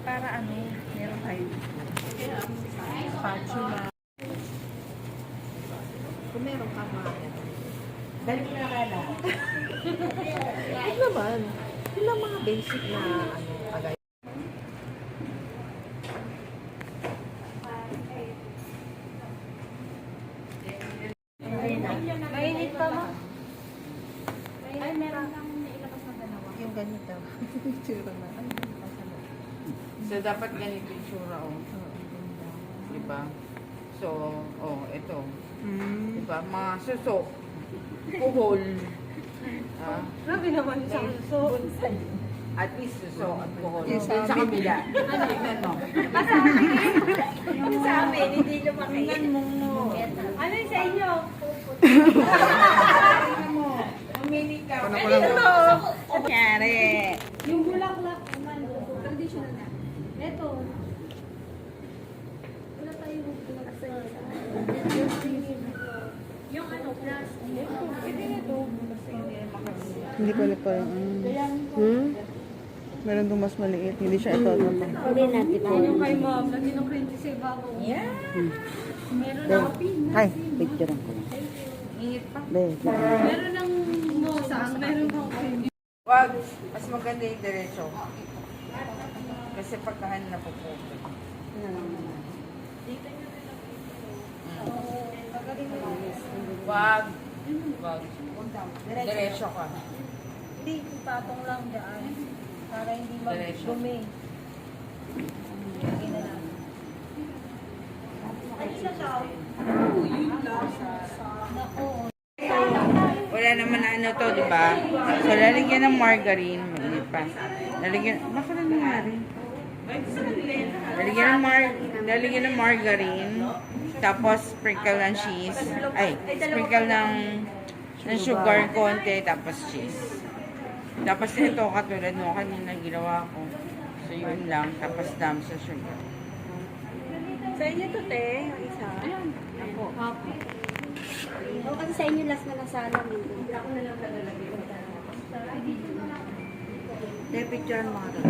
Para ano, meron tayo. Spatula. Kung meron ka mga dali mo na kaya lahat. Ito naman. Yun lang mga basic na kagaya. Mainit pa mo? Ay, meron kang nailabas na dalawa. Yung ganito. Tsura na. So, dapat ganito yung tsura, oh. Diba? So, oh, ito. Diba? Mga suso. Kuhol. Grabe naman sa suso. At least suso at kuhol. Yung sa Sa kabila. Tingnan mo. Yung sa amin, hindi lumaki. Tingnan mo. Ano yung sa inyo? Tingnan mo. Umini ka. Ano? Kunyari. Yung bulaklak, traditional na. Ito. Wala tayong bulaklak. Yung ano, plastic. Hindi pala parang meron doon mas maliit. Hindi siya ito. Hindi natin po. Yung kay ma'am, lagi ng crunchy sa ibabaw. Yeah. Meron ng peanut. Ay, picture ko lang. Ingit pa. Meron ng mosang, meron ng cream. Wag. Mas maganda yung diretso. Kasi pagkahan na po po. Wag. Wag. Diretso ka. Hindi, patong lang dyan. Para hindi Diretso. mag-dumi. Lagyan na lang. Ano siya siya? Nako. Wala naman na ano to, di ba? So, lalagyan ng margarine. Mainit pa. Lalagyan, baka na nangyari. Lalagyan ng margarine. Tapos, sprinkle ng cheese. Ay, sprinkle ng sugar konti. Tapos, cheese. Tapos, ito, katulad mo kanina ginawa ko. So, yun lang. Tapos, dam sa sugar. Sa inyo to, te, yung isa. Ako. O, kasi sa inyo last na nasala mo. Ako na lang kalalagay. Te, picture mo ka.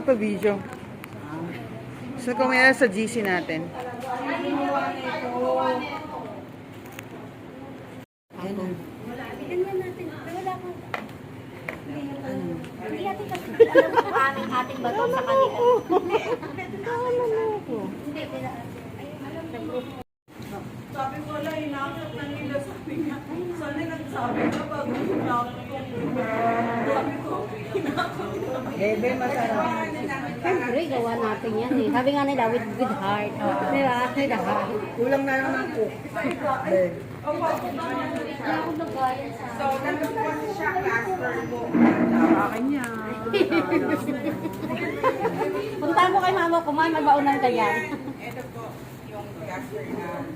Ito video. So, kung may sa GC natin. Tingnan natin. Wala ko. Hindi natin kasi alam kung ating ba ito sa kanila. Hindi, alam na group. Sabi ko lang, hinakot na nila sabi niya. Sana nagsabi ka bago hinakot ko. Sabi ko, hinakot na. Bebe, masarap. Siyempre, gawa natin yan eh. Sabi nga nila, with heart. Di ba? With heart. Kulang na lang ng cook. Wala akong nagaya sa... So, nandun po siya caster mo. Akin niya. Punta mo kay mama, kumain, magbaunan ka yan. Ito po yung caster na